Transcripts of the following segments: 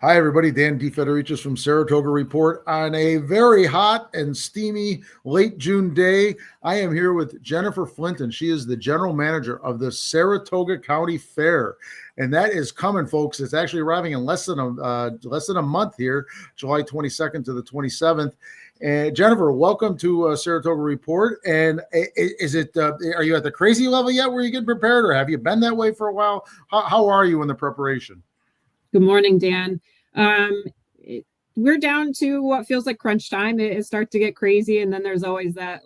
Hi, everybody. Dan DeFedericis from Saratoga Report on a very hot and steamy late June day. I am here with Jennifer Flint, and she is the general manager of the Saratoga County Fair, and that is coming, folks. It's actually arriving in less than a month here, July 22nd to the 27th. And Jennifer, welcome to Saratoga Report. And is it? Are you at the crazy level yet, where you get prepared, or have you been that way for a while? How are you in the preparation? Good morning, Dan. We're down to what feels like crunch time. It starts to get crazy, and then there's always that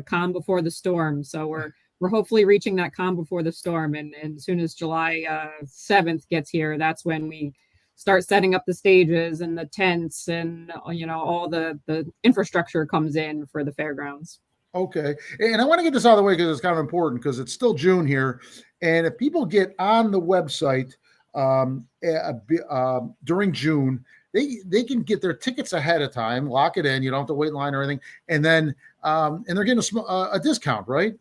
calm before the storm. So we're hopefully reaching that calm before the storm, and as soon as July 7th gets here, that's when we start setting up the stages and the tents, and all the infrastructure comes in for the fairgrounds. Okay. And I want to get this out of the way because it's kind of important, because it's still June here. And if people get on the website during June, they can get their tickets ahead of time, lock it in. You don't have to wait in line or anything. And then and they're getting a discount, right?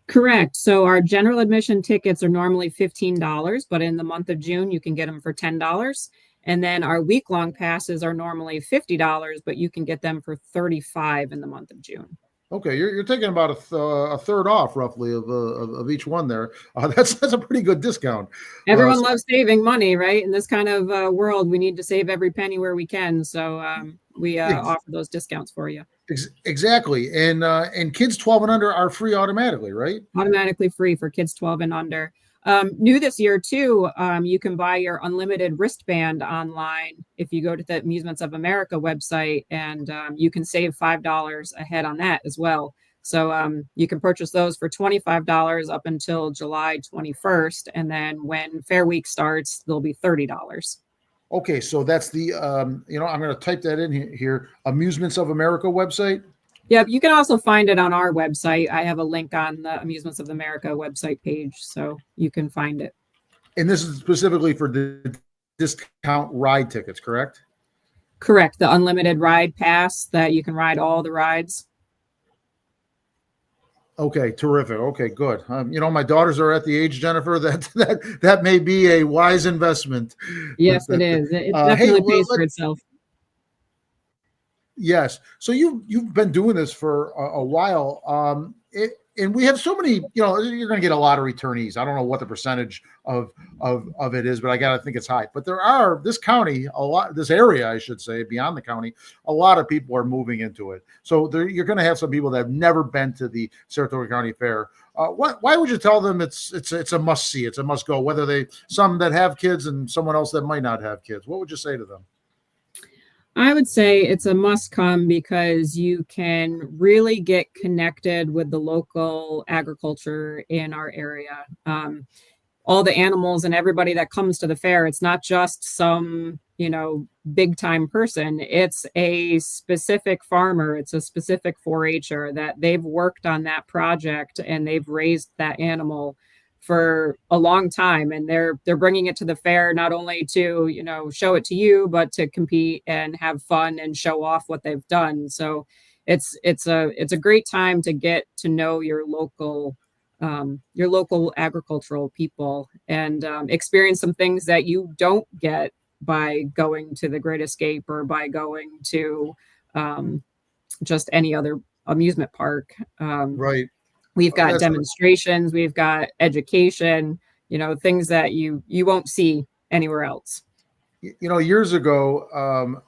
Correct. So our general admission tickets are normally $15, but in the month of June, you can get them for $10. And then our week-long passes are normally $50, but you can get them for $35 in the month of June. Okay, you're taking about a third off, roughly, of each one there. That's a pretty good discount. Everyone loves saving money, right? In this kind of world, we need to save every penny where we can. So we offer those discounts for you. Exactly, and kids 12 and under are free automatically, right? Automatically free for kids 12 and under. New this year, too, you can buy your unlimited wristband online if you go to the Amusements of America website, and you can save $5 ahead on that as well. So you can purchase those for $25 up until July 21st. And then when Fair Week starts, they'll be $30. Okay, so that's the, I'm going to type that in here, Amusements of America website. Yeah, you can also find it on our website. I have a link on the Amusements of America website page, so you can find it. And this is specifically for the discount ride tickets, correct? Correct. The unlimited ride pass that you can ride all the rides. Okay, terrific. Okay, good. My daughters are at the age, Jennifer, that may be a wise investment. Yes, it is. It definitely pays for itself. Yes. So you've been doing this for a while, and we have so many. You're going to get a lot of returnees. I don't know what the percentage of it is, but I got to think it's high. But there are this area, I should say, beyond the county, a lot of people are moving into it. So you're going to have some people that have never been to the Saratoga County Fair. Why would you tell them it's a must see, it's a must go? Whether some that have kids and someone else that might not have kids, what would you say to them? I would say it's a must come because you can really get connected with the local agriculture in our area. All the animals and everybody that comes to the fair, it's not just some, big time person. It's a specific farmer. It's a specific 4-H'er that they've worked on that project and they've raised that animal for a long time, and they're bringing it to the fair not only to show it to you, but to compete and have fun and show off what they've done. So it's a great time to get to know your local agricultural people and experience some things that you don't get by going to the Great Escape or by going to just any other amusement park. Right. We've got demonstrations, we've got education, things that you won't see anywhere else. Years ago,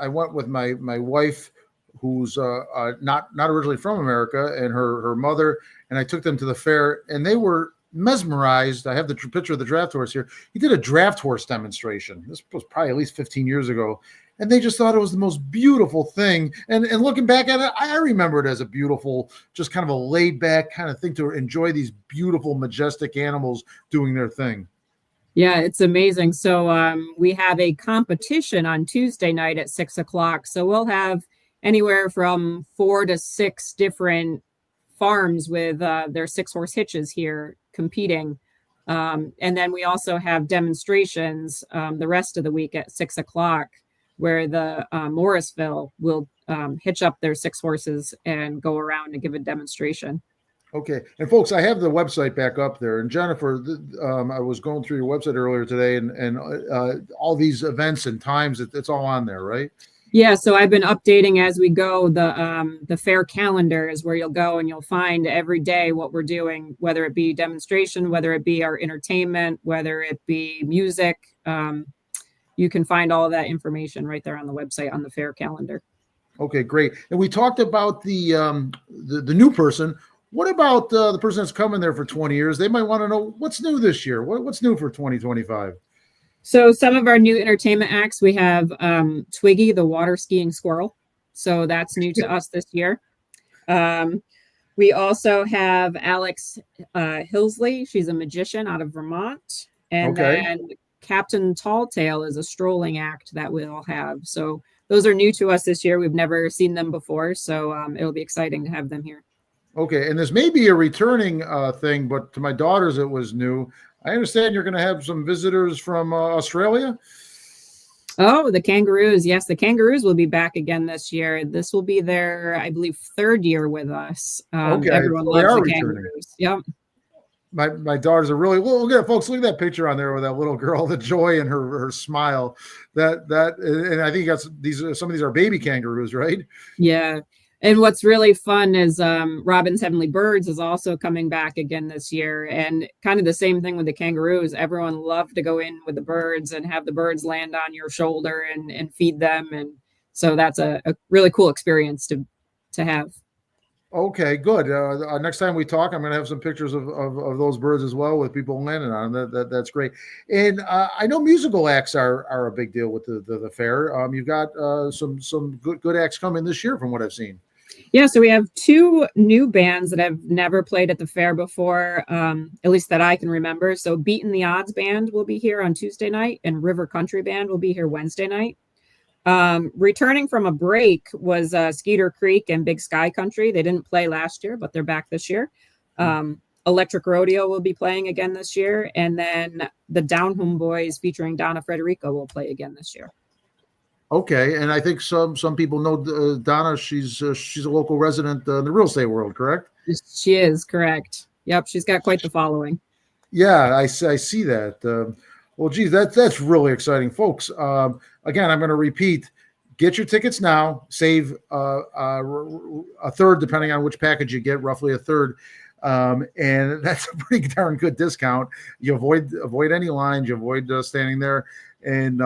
I went with my wife, who's not originally from America, and her mother, and I took them to the fair, and they were mesmerized. I have the picture of the draft horse here. He did a draft horse demonstration. This was probably at least 15 years ago. And they just thought it was the most beautiful thing. And looking back at it, I remember it as a beautiful, just kind of a laid back kind of thing to enjoy these beautiful, majestic animals doing their thing. Yeah, it's amazing. So we have a competition on Tuesday night at 6:00. So we'll have anywhere from 4 to 6 different farms with their 6-horse hitches here competing. And then we also have demonstrations the rest of the week at 6:00. Where the Morrisville will hitch up their 6 horses and go around and give a demonstration. Okay. And folks, I have the website back up there. And Jennifer, I was going through your website earlier today, and all these events and times, it's all on there, right? Yeah, so I've been updating as we go. The fair calendar is where you'll go and you'll find every day what we're doing, whether it be demonstration, whether it be our entertainment, whether it be music. You can find all of that information right there on the website on the fair calendar. Okay, great. And we talked about the new person. What about the person that's coming there for 20 years? They might want to know what's new this year. What's new for 2025? So some of our new entertainment acts, we have Twiggy, the water skiing squirrel. So that's new to us this year. We also have Alex Hillsley. She's a magician out of Vermont. And Okay. then Captain Talltail is a strolling act that we'll have. So those are new to us this year. We've never seen them before. So it'll be exciting to have them here. Okay. And this may be a returning thing, but to my daughters, it was new. I understand you're going to have some visitors from Australia. Oh, the kangaroos. Yes, the kangaroos will be back again this year. This will be their, I believe, third year with us. Okay. Everyone So they loves are the returning. kangaroos. Yep. My daughters are really look at folks. Look at that picture on there with that little girl, the joy in her smile. And I think that's some of these are baby kangaroos, right? Yeah. And what's really fun is Robin's Heavenly Birds is also coming back again this year. And kind of the same thing with the kangaroos. Everyone loved to go in with the birds and have the birds land on your shoulder and feed them. And so that's a really cool experience to have. Okay, good. Next time we talk, I'm going to have some pictures of those birds as well with people landing on them. That's great. And I know musical acts are a big deal with the fair. You've got some good acts coming this year from what I've seen. Yeah, so we have two new bands that have never played at the fair before, at least that I can remember. So Beatin' the Odds Band will be here on Tuesday night, and River Country Band will be here Wednesday night. Returning from a break was Skeeter Creek and Big Sky Country. They didn't play last year, but they're back this year. Electric Rodeo will be playing again this year, and then the Down Home Boys featuring Donna Frederico will play again this year. Okay, and I think some people know Donna. She's a local resident in the real estate world, correct? She is, correct. Yep, she's got quite the following. Yeah, I see that. Well, geez, that's really exciting, folks. Again, I'm going to repeat: get your tickets now. Save a third, depending on which package you get, roughly a third, and that's a pretty darn good discount. You avoid any lines. You avoid standing there, and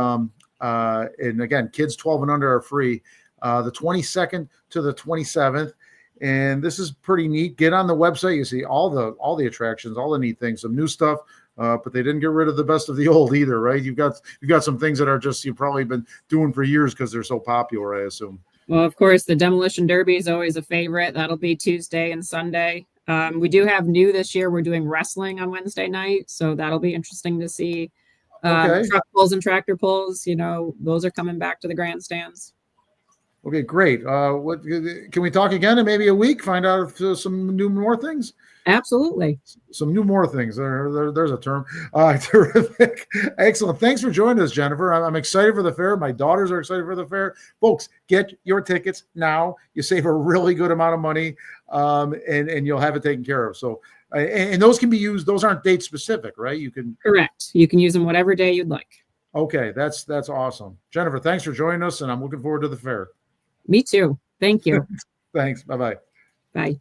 again, kids 12 and under are free. The 22nd to the 27th. And this is pretty neat. Get on the website. You see all the attractions, all the neat things, some new stuff. But they didn't get rid of the best of the old either, right? You've got some things that are just you've probably been doing for years because they're so popular, I assume. Well, of course, the Demolition Derby is always a favorite. That'll be Tuesday and Sunday. We do have new this year. We're doing wrestling on Wednesday night, so that'll be interesting to see. Okay. Truck pulls and tractor pulls, those are coming back to the grandstands. Okay, great. What can we talk again in maybe a week? Find out if some more things. Absolutely. Some more things. There's a term. Terrific. Excellent. Thanks for joining us, Jennifer. I'm excited for the fair. My daughters are excited for the fair. Folks, get your tickets now. You save a really good amount of money, and you'll have it taken care of. So, and those can be used. Those aren't date specific, right? You can. Correct. You can use them whatever day you'd like. Okay, that's awesome. Jennifer, thanks for joining us, and I'm looking forward to the fair. Me too. Thank you. Thanks. Bye-bye. Bye.